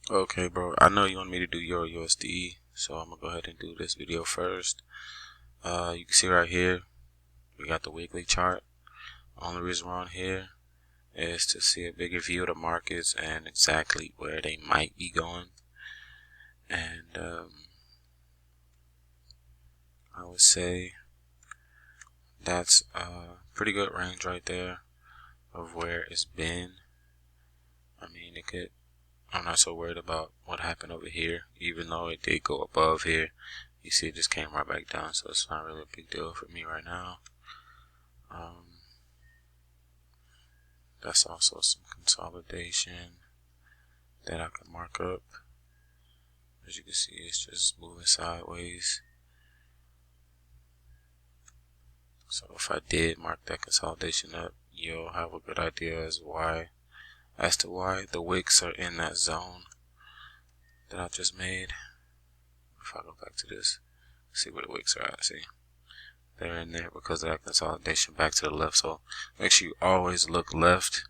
Okay, bro. I know you want me to do your USD, so I'm gonna go ahead and do this video first. You can see right here, we got the weekly chart. Only reason we're on here is to see a bigger view of the markets and exactly where they might be going. And I would say that's a pretty good range right there of where it's been. I mean, I'm not so worried about what happened over here, even though it did go above here. You see, it just came right back down, so it's not really a big deal for me right now. That's also some consolidation that I can mark up. As you can see, it's just moving sideways. So if I did mark that consolidation up, you'll have a good idea as to why the wicks are in that zone that I just made. If I go back to this, see where the wicks are at. See, they're in there because of that consolidation back to the left. So make sure you always look left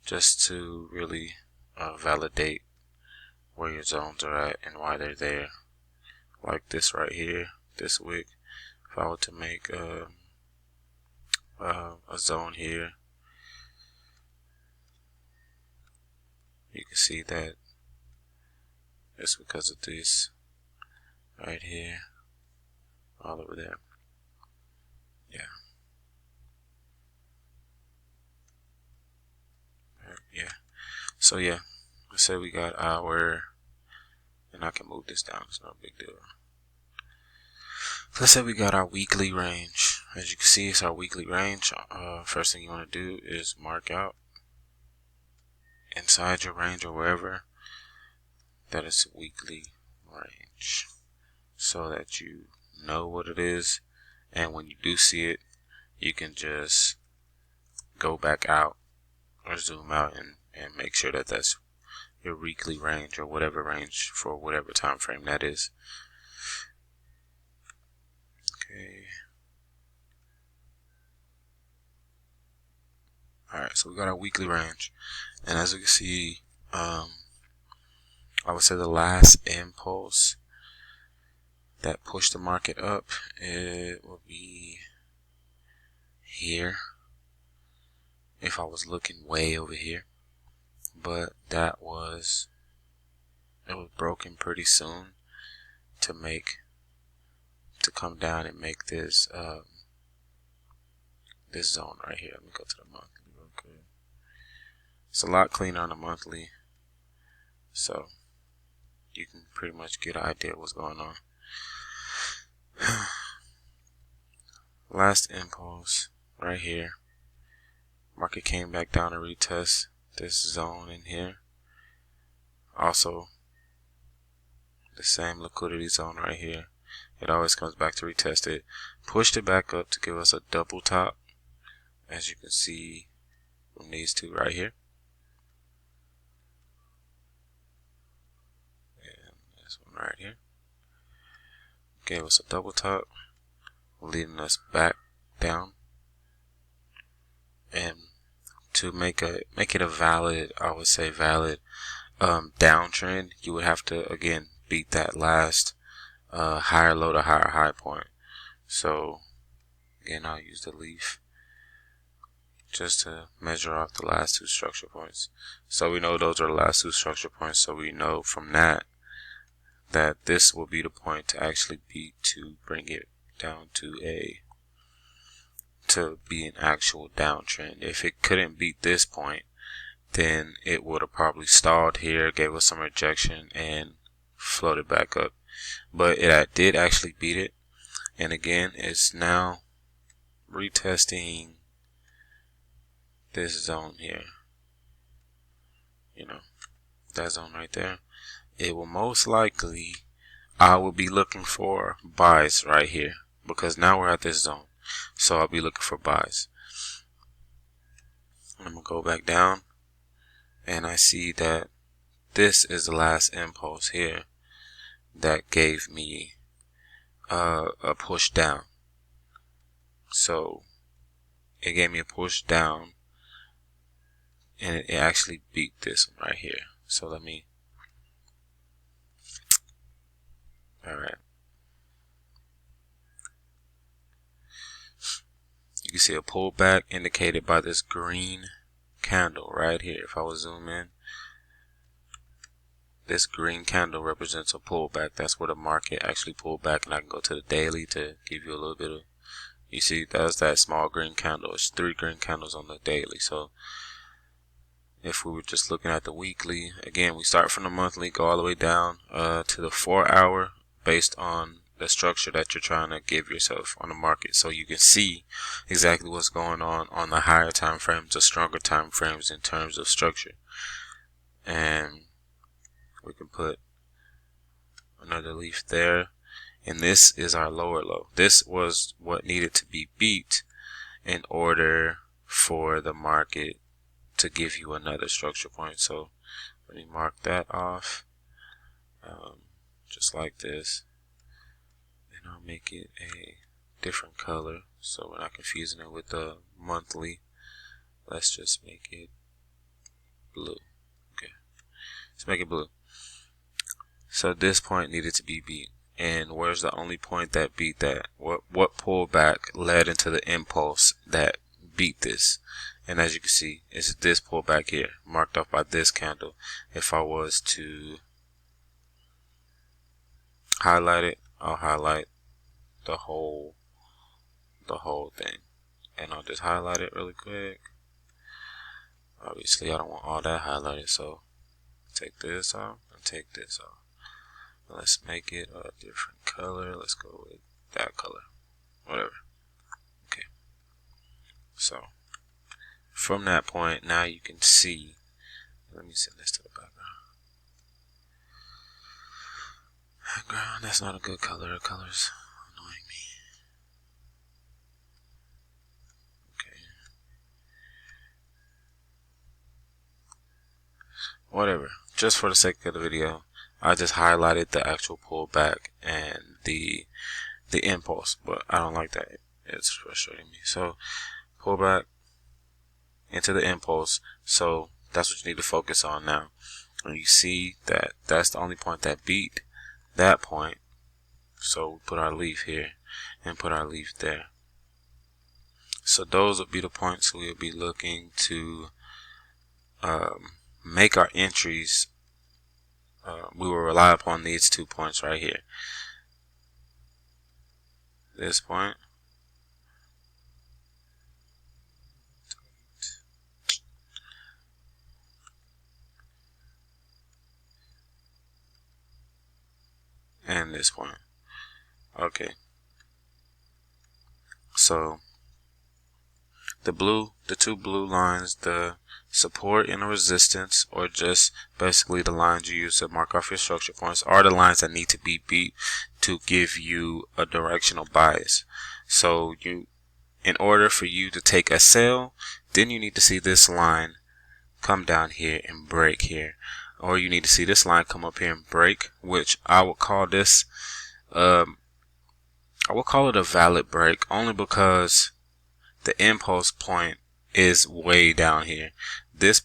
just to really validate where your zones are at and why they're there. Like this right here, this wick. If I were to make a zone here, you can see that it's because of this right here, all over there. Yeah. Yeah. So yeah, let's say we got our, and I can move this down, it's no big deal. Let's say we got our weekly range. As you can see, it's our weekly range. First thing you want to do is mark out inside your range or wherever that it's weekly range, so that you know what it is, and when you do see it, you can just go back out or zoom out and make sure that that's your weekly range or whatever range for whatever time frame that is. Okay. Alright, so we got our weekly range, and as you can see, I would say the last impulse that pushed the market up, it will be here if I was looking way over here, but it was broken pretty soon to come down and make this this zone right here. Let me go to the monthly real quick. It's a lot cleaner on the monthly, so you can pretty much get an idea of what's going on. Last impulse right here. Market came back down to retest this zone in here. Also, the same liquidity zone right here. It always comes back to retest it. Pushed it back up to give us a double top, as you can see from these two right here. And this one right here. Gave us a double top, leading us back down. And to make it a valid, I would say valid downtrend, you would have to again beat that last higher low to higher high point. So again, I'll use the leaf just to measure off the last two structure points. So we know those are the last two structure points, so we know from that this will be the point to actually beat to bring it down to be an actual downtrend. If it couldn't beat this point, then it would have probably stalled here, gave us some rejection, and floated back up. But it did actually beat it, and again, it's now retesting this zone here. You know, that zone right there. It will most likely, I will be looking for buys right here, because now we're at this zone. So I'll be looking for buys. I'm going to go back down, and I see that this is the last impulse here that gave me a push down. So it gave me a push down, and it actually beat this one right here. So let me Alright. You can see a pullback indicated by this green candle right here. If I was zoom in, this green candle represents a pullback. That's where the market actually pulled back, and I can go to the daily to give you a little bit of, you see that's that small green candle. It's 3 green candles on the daily. So if we were just looking at the weekly, again, we start from the monthly, go all the way down to the 4-hour based on the structure that you're trying to give yourself on the market, so you can see exactly what's going on the higher time frames, the stronger time frames in terms of structure. And we can put another leaf there, and this is our lower low. This was what needed to be beat in order for the market to give you another structure point. So let me mark that off, just like this, and I'll make it a different color so we're not confusing it with the monthly. Let's just make it blue. Okay, let's make it blue. So this point needed to be beat, and where's the only point that beat that? What pullback led into the impulse that beat this? And as you can see, it's this pullback here, marked off by this candle. If I was to highlight it, I'll highlight the whole thing, and I'll just highlight it really quick. Obviously I don't want all that highlighted, so take this off and take this off. Let's make it a different color. Let's go with that color, whatever. Okay, so from that point, now you can see, let me send this to the background. Background, that's not a good color. The color's annoying me. Okay, whatever, just for the sake of the video, I just highlighted the actual pullback and the impulse, but I don't like that. It's frustrating me. So pullback into the impulse, so that's what you need to focus on now. And you see that that's the only point that beat that point, so we put our leaf here and put our leaf there. So those will be the points we'll be looking to make our entries. We will rely upon these 2 points right here. This point, and this point. Okay, so the 2 blue lines, the support and the resistance, or just basically the lines you use to mark off your structure points, are the lines that need to be beat to give you a directional bias. So in order for you to take a sell, then you need to see this line come down here and break here, or you need to see this line come up here and break, which I would call this I will call it a valid break, only because the impulse point is way down here. This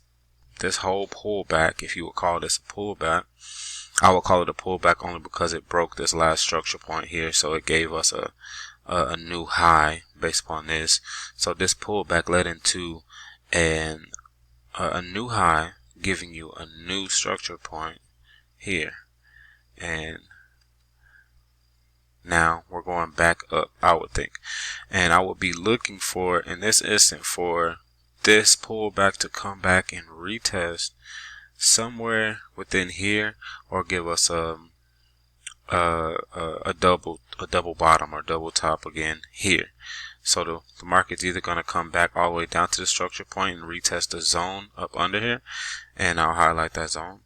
whole pullback, if you would call this a pullback, I would call it a pullback only because it broke this last structure point here, so it gave us a new high based upon this. So this pullback led into a new high, giving you a new structure point here, and now we're going back up, I would think, and I would be looking for, in this instant, for this pullback to come back and retest somewhere within here, or give us a double bottom or double top again here. So the market's either going to come back all the way down to the structure point and retest the zone up under here, and I'll highlight that zone,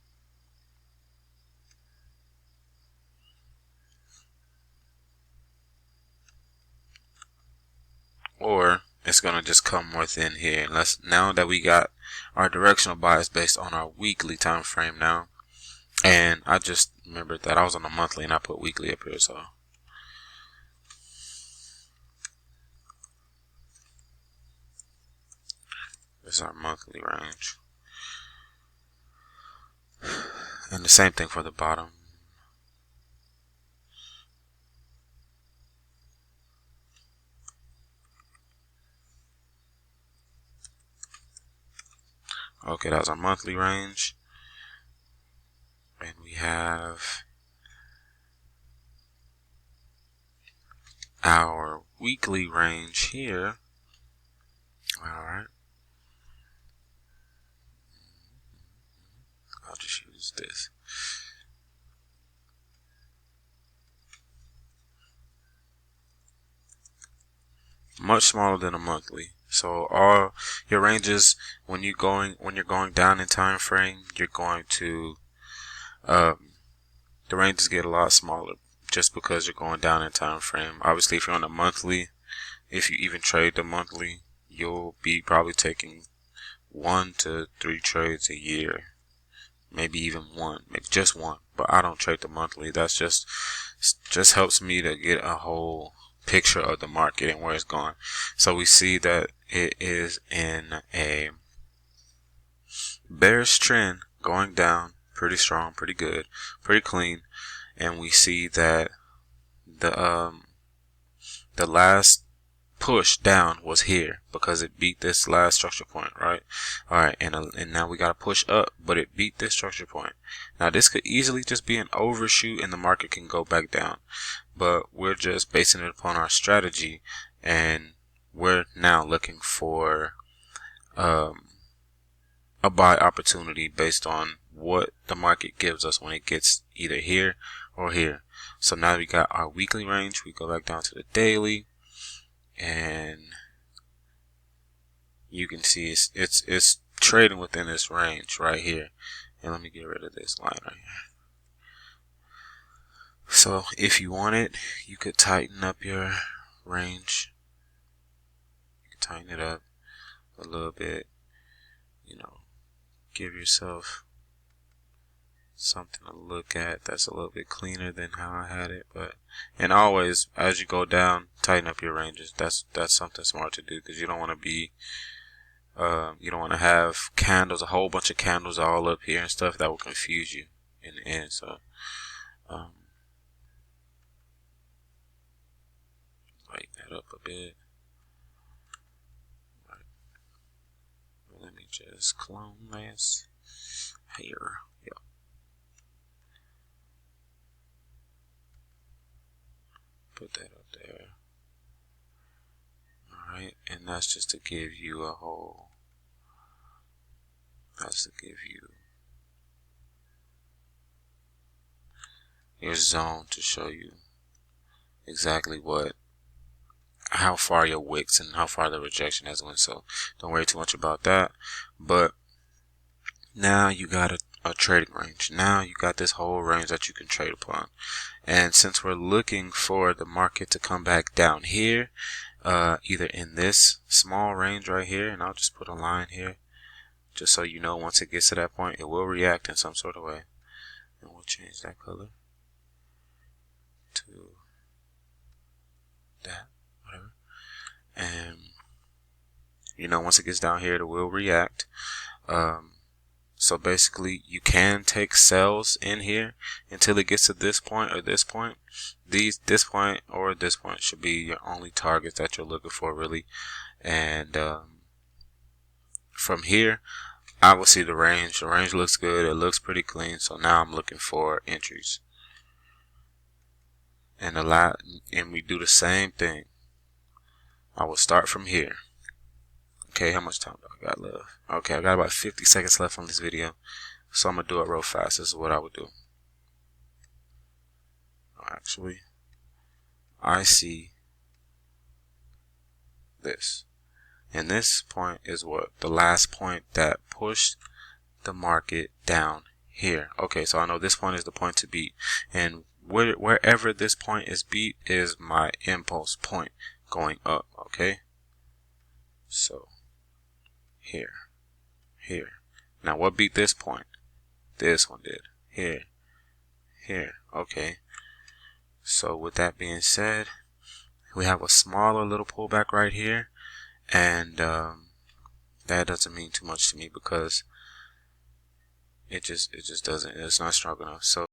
or it's going to just come within here. Now that we got our directional bias based on our weekly time frame now, and I just remembered that I was on a monthly and I put weekly up here, so this is our monthly range, and the same thing for the bottom. Okay, that was our monthly range. And we have our weekly range here. Alright. I'll just use this. Much smaller than a monthly. So all your ranges, when you're going down in time frame, you're going to the ranges get a lot smaller just because you're going down in time frame. Obviously, if you're on a monthly, if you even trade the monthly, you'll be probably taking 1 to 3 trades a year, maybe even one, maybe just one. But I don't trade the monthly. That's just helps me to get a whole picture of the market and where it's going. So we see that it is in a bearish trend, going down pretty strong, pretty good, pretty clean, and we see that the last push down was here because it beat this last structure point, right? All right, and now we got to push up, but it beat this structure point. Now this could easily just be an overshoot and the market can go back down, but we're just basing it upon our strategy, and we're now looking for a buy opportunity based on what the market gives us when it gets either here or here. So now we got our weekly range. We go back down to the daily, and you can see it's trading within this range right here. And let me get rid of this line right here. So if you want it, you could tighten up your range. You can tighten it up a little bit, you know, give yourself something to look at that's a little bit cleaner than how I had it. But and always, as you go down, tighten up your ranges. That's something smart to do, because you don't want to be you don't want to have candles, a whole bunch of candles all up here and stuff that will confuse you in the end. So lighten that up a bit. Right. Let me just clone this here. Yep. Put that up there. Alright, and that's just to give you a whole, that's to give you your zone to show you exactly how far your wicks and how far the rejection has went. So don't worry too much about that. But now you got a trading range. Now you got this whole range that you can trade upon. And since we're looking for the market to come back down here, either in this small range right here, and I'll just put a line here just so you know once it gets to that point, it will react in some sort of way. And we'll change that color to that, whatever. And you know, once it gets down here, it will react. So basically, you can take sells in here until it gets to this point or this point. This point or this point should be your only targets that you're looking for, really. And from here, I will see the range. The range looks good. It looks pretty clean. So now I'm looking for entries. And we do the same thing. I will start from here. Okay, how much time do I got left? Okay, I got about 50 seconds left on this video, so I'm gonna do it real fast. This is what I would do. Actually, I see this, and this point is what the last point that pushed the market down here. Okay, so I know this point is the point to beat, and wherever this point is beat is my impulse point going up. Okay, so here. Now what beat this point? This one did. Here. Okay. So with that being said, we have a smaller little pullback right here, and that doesn't mean too much to me because it just doesn't. It's not strong enough. So